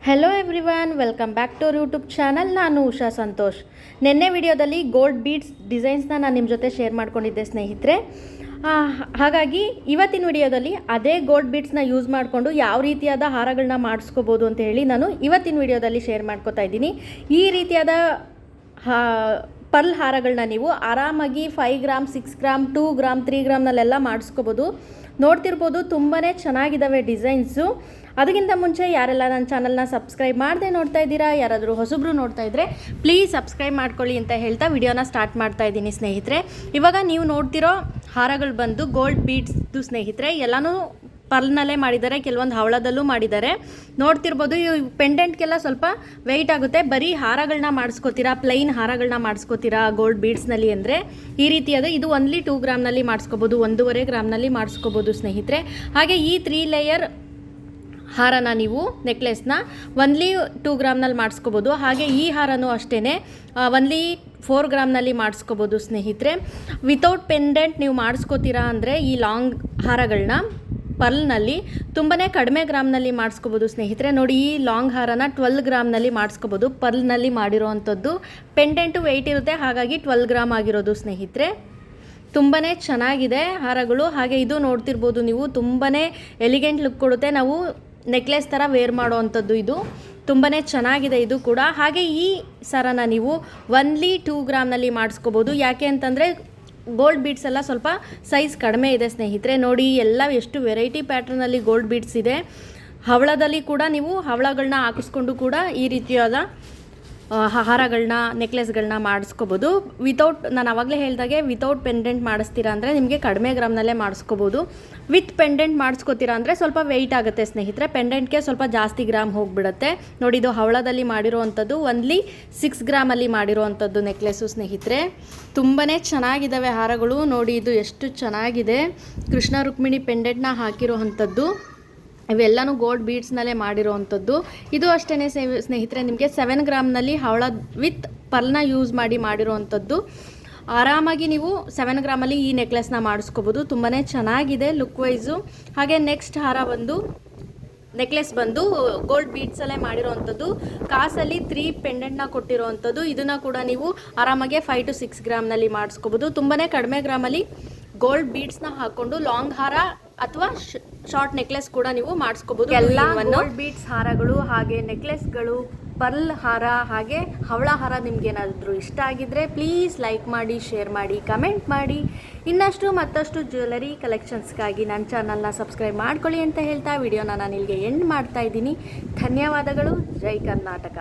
Hello everyone, welcome back to our YouTube channel. ನಾನು ಉಷಾ ಸಂತೋಷ್. ನಿನ್ನೆ ವಿಡಿಯೋದಲ್ಲಿ ಗೋಲ್ಡ್ ಬೀಡ್ಸ್ ಡಿಸೈನ್ಸ್ನ ನಾನು ನಿಮ್ಮ ಜೊತೆ ಶೇರ್ ಮಾಡ್ಕೊಂಡಿದ್ದೆ ಸ್ನೇಹಿತರೆ. ಹಾಗಾಗಿ ಇವತ್ತಿನ ವಿಡಿಯೋದಲ್ಲಿ ಅದೇ ಗೋಲ್ಡ್ ಬೀಡ್ಸ್ನ ಯೂಸ್ ಮಾಡಿಕೊಂಡು ಯಾವ ರೀತಿಯಾದ ಹಾರಗಳನ್ನ ಮಾಡಿಸ್ಕೋಬೋದು ಅಂತ ಹೇಳಿ ನಾನು ಇವತ್ತಿನ ವಿಡಿಯೋದಲ್ಲಿ ಶೇರ್ ಮಾಡ್ಕೋತಾ ಇದ್ದೀನಿ. ಈ ರೀತಿಯಾದ ಪರ್ಲ್ ಹಾರಗಳನ್ನ ನೀವು ಆರಾಮಾಗಿ 5 ಗ್ರಾಮ್, 6 ಗ್ರಾಮ್, 2 ಗ್ರಾಮ್, 3 ಗ್ರಾಮ್ನಲ್ಲೆಲ್ಲ ಮಾಡಿಸ್ಕೋಬೋದು. ನೋಡ್ತಿರ್ಬೋದು, ತುಂಬಾ ಚೆನ್ನಾಗಿದ್ದಾವೆ ಡಿಸೈನ್ಸು. ಅದಕ್ಕಿಂತ ಮುಂಚೆ ಯಾರೆಲ್ಲ ನನ್ನ ಚಾನಲ್ನ ಸಬ್ಸ್ಕ್ರೈಬ್ ಮಾಡದೆ ನೋಡ್ತಾ ಇದ್ದೀರಾ, ಯಾರಾದರೂ ಹೊಸಬ್ರು ನೋಡ್ತಾ ಇದ್ದರೆ ಪ್ಲೀಸ್ ಸಬ್ಸ್ಕ್ರೈಬ್ ಮಾಡ್ಕೊಳ್ಳಿ ಅಂತ ಹೇಳ್ತಾ ವಿಡಿಯೋನ ಸ್ಟಾರ್ಟ್ ಮಾಡ್ತಾ ಇದ್ದೀನಿ ಸ್ನೇಹಿತರೆ. ಇವಾಗ ನೀವು ನೋಡ್ತಿರೋ ಹಾರಗಳು ಬಂದು ಗೋಲ್ಡ್ ಬೀಡ್ಸ್ದು ಸ್ನೇಹಿತರೆ. ಎಲ್ಲನೂ ಪರ್ಲ್ನಲ್ಲೇ ಮಾಡಿದ್ದಾರೆ, ಕೆಲವೊಂದು ಹವಳದಲ್ಲೂ ಮಾಡಿದ್ದಾರೆ. ನೋಡ್ತಿರ್ಬೋದು, ಈ ಪೆಂಡೆಂಟ್ಗೆಲ್ಲ ಸ್ವಲ್ಪ ವೆಯ್ಟ್ ಆಗುತ್ತೆ. ಬರೀ ಹಾರಗಳನ್ನ ಮಾಡಿಸ್ಕೋತೀರಾ, ಪ್ಲೈನ್ ಹಾರಗಳನ್ನ ಮಾಡಿಸ್ಕೋತೀರಾ ಗೋಲ್ಡ್ ಬೀಡ್ಸ್ನಲ್ಲಿ ಅಂದರೆ ಈ ರೀತಿಯಾದ ಇದು ಓನ್ಲಿ 2 ಗ್ರಾಮ್ನಲ್ಲಿ ಮಾಡಿಸ್ಕೋಬೋದು, 1.5 ಗ್ರಾಮ್ನಲ್ಲಿ ಮಾಡಿಸ್ಕೋಬೋದು ಸ್ನೇಹಿತರೆ. ಹಾಗೆ ಈ 3 ಲೇಯರ್ ಹಾರನ ನೀವು ನೆಕ್ಲೆಸ್ನ ಓನ್ಲಿ 2 ಗ್ರಾಮ್ನಲ್ಲಿ ಮಾಡಿಸ್ಕೋಬೋದು. ಹಾಗೆ ಈ ಹಾರನೂ ಅಷ್ಟೇ ಓನ್ಲಿ 4 ಗ್ರಾಮ್ನಲ್ಲಿ ಮಾಡಿಸ್ಕೋಬೋದು ಸ್ನೇಹಿತರೆ. ವಿತೌಟ್ ಪೆಂಡೆಂಟ್ ನೀವು ಮಾಡಿಸ್ಕೋತೀರಾ ಅಂದರೆ ಈ ಲಾಂಗ್ ಹಾರಗಳನ್ನ ಪರ್ಲ್ನಲ್ಲಿ ತುಂಬಾ ಕಡಿಮೆ ಗ್ರಾಮ್ನಲ್ಲಿ ಮಾಡಿಸ್ಕೋಬೋದು ಸ್ನೇಹಿತರೆ. ನೋಡಿ, ಈ ಲಾಂಗ್ ಹಾರನ 12 ಗ್ರಾಮ್ನಲ್ಲಿ ಮಾಡಿಸ್ಕೋಬೋದು. ಪರ್ಲ್ನಲ್ಲಿ ಮಾಡಿರೋ ಅಂಥದ್ದು ಪೆಂಡೆಂಟು ವೆಯ್ಟ್ ಇರುತ್ತೆ, ಹಾಗಾಗಿ 12 ಗ್ರಾಮ್ ಆಗಿರೋದು ಸ್ನೇಹಿತರೆ. ತುಂಬಾ ಚೆನ್ನಾಗಿದೆ ಹಾರಗಳು. ಹಾಗೆ ಇದು ನೋಡ್ತಿರ್ಬೋದು ನೀವು, ತುಂಬಾ ಎಲಿಗೆಂಟ್ ಲುಕ್ ಕೊಡುತ್ತೆ. ನಾವು ನೆಕ್ಲೆಸ್ ಥರ ವೇರ್ ಮಾಡೋ ಅಂಥದ್ದು ಇದು. ತುಂಬಾ ಚೆನ್ನಾಗಿದೆ ಇದು ಕೂಡ. ಹಾಗೆ ಈ ಸರನ ನೀವು ಓನ್ಲಿ 2 ಗ್ರಾಮ್ನಲ್ಲಿ ಮಾಡಿಸ್ಕೋಬೋದು. ಯಾಕೆ ಅಂತಂದರೆ ಗೋಲ್ಡ್ ಬೀಡ್ಸ್ ಎಲ್ಲ ಸ್ವಲ್ಪ ಸೈಜ್ ಕಡಿಮೆ ಇದೆ ಸ್ನೇಹಿತರೆ. ನೋಡಿ, ಎಲ್ಲ ಎಷ್ಟು ವೆರೈಟಿ ಪ್ಯಾಟ್ರನಲ್ಲಿ ಗೋಲ್ಡ್ ಬೀಡ್ಸ್ ಇದೆ. ಹವಳದಲ್ಲಿ ಕೂಡ ನೀವು ಹವಳಗಳನ್ನ ಹಾಕಿಸ್ಕೊಂಡು ಕೂಡ ಈ ರೀತಿಯಾದ ಹಾರಗಳನ್ನ, ನೆಕ್ಲೆಸ್ಗಳನ್ನ ಮಾಡಿಸ್ಕೋಬೋದು. ನಾನು ಆವಾಗಲೇ ಹೇಳಿದಾಗೆ ವಿತೌಟ್ ಪೆಂಡೆಂಟ್ ಮಾಡಿಸ್ತೀರಾ ಅಂದರೆ ನಿಮಗೆ ಕಡಿಮೆ ಗ್ರಾಮ್ನಲ್ಲೇ ಮಾಡಿಸ್ಕೋಬೋದು. ವಿತ್ ಪೆಂಡೆಂಟ್ ಮಾಡಿಸ್ಕೋತೀರಾ ಅಂದರೆ ಸ್ವಲ್ಪ ವೆಯ್ಟ್ ಆಗುತ್ತೆ ಸ್ನೇಹಿತರೆ. ಪೆಂಡೆಂಟ್ಗೆ ಸ್ವಲ್ಪ ಜಾಸ್ತಿ ಗ್ರಾಮ್ ಹೋಗಿಬಿಡುತ್ತೆ. ನೋಡಿ, ಇದು ಹವಳದಲ್ಲಿ ಮಾಡಿರೋ ಅಂಥದ್ದು, ಓನ್ಲಿ 6 ಗ್ರಾಮಲ್ಲಿ ಮಾಡಿರೋ ಅಂಥದ್ದು ನೆಕ್ಲೆಸ್ಸು ಸ್ನೇಹಿತರೆ. ತುಂಬಾ ಚೆನ್ನಾಗಿದ್ದಾವೆ ಹಾರಗಳು. ನೋಡಿ, ಇದು ಎಷ್ಟು ಚೆನ್ನಾಗಿದೆ. ಕೃಷ್ಣ ರುಕ್ಮಿಣಿ ಪೆಂಡೆಂಟ್ನ ಹಾಕಿರೋ ಅಂಥದ್ದು. ಇವೆಲ್ಲನೂ ಗೋಲ್ಡ್ ಬೀಡ್ಸ್ನಲ್ಲೇ ಮಾಡಿರೋ ಅಂಥದ್ದು. ಇದು ಅಷ್ಟೇ ಸ್ನೇಹಿತರೆ, ನಿಮಗೆ 7 ಗ್ರಾಮ್ನಲ್ಲಿ ಹವಳ ವಿತ್ ಪರ್ಲ್ನ ಯೂಸ್ ಮಾಡಿರೋ ಅಂಥದ್ದು. ಆರಾಮಾಗಿ ನೀವು 7 ಗ್ರಾಮಲ್ಲಿ ಈ ನೆಕ್ಲೆಸ್ನ ಮಾಡಿಸ್ಕೋಬೋದು. ತುಂಬಾ ಚೆನ್ನಾಗಿದೆ ಲುಕ್ ವೈಸು. ಹಾಗೆ ನೆಕ್ಸ್ಟ್ ಹಾರ ನೆಕ್ಲೆಸ್ ಬಂದು ಗೋಲ್ಡ್ ಬೀಡ್ಸಲ್ಲೇ ಮಾಡಿರೋ ಅಂಥದ್ದು. ಕಾಸಲ್ಲಿ 3 ಪೆಂಡೆಂಟ್ನ ಕೊಟ್ಟಿರೋ ಅಂಥದ್ದು. ಇದನ್ನು ಕೂಡ ನೀವು ಆರಾಮಾಗೆ 5 to 6 ಗ್ರಾಮ್ನಲ್ಲಿ ಮಾಡಿಸ್ಕೋಬೋದು. ತುಂಬಾ ಕಡಿಮೆ ಗ್ರಾಮಲ್ಲಿ ಗೋಲ್ಡ್ ಬೀಡ್ಸ್ನ ಹಾಕ್ಕೊಂಡು ಲಾಂಗ್ ಹಾರ ಅಥವಾ ಶಾರ್ಟ್ ನೆಕ್ಲೆಸ್ ಕೂಡ ನೀವು ಮಾಡಿಸ್ಕೋಬೋದು. ಎಲ್ಲ ಗೋಲ್ಡ್ ಬೀಡ್ಸ್ ಹಾರಗಳು, ಹಾಗೆ ನೆಕ್ಲೆಸ್ಗಳು, ಪರ್ಲ್ ಹಾರ, ಹಾಗೆ ಹವಳ ಹಾರ ನಿಮ್ಗೇನಾದರೂ ಇಷ್ಟ ಆಗಿದ್ದರೆ ಪ್ಲೀಸ್ ಲೈಕ್ ಮಾಡಿ, ಶೇರ್ ಮಾಡಿ, ಕಮೆಂಟ್ ಮಾಡಿ. ಇನ್ನಷ್ಟು ಮತ್ತಷ್ಟು ಜ್ಯುವೆಲರಿ ಕಲೆಕ್ಷನ್ಸ್ಗಾಗಿ ನನ್ನ ಚಾನಲ್ನ ಸಬ್ಸ್ಕ್ರೈಬ್ ಮಾಡ್ಕೊಳ್ಳಿ ಅಂತ ಹೇಳ್ತಾ ವಿಡಿಯೋನ ನಾನು ಇಲ್ಲಿಗೆ ಎಂಡ್ ಮಾಡ್ತಾ ಇದ್ದೀನಿ. ಧನ್ಯವಾದಗಳು. ಜೈ ಕರ್ನಾಟಕ.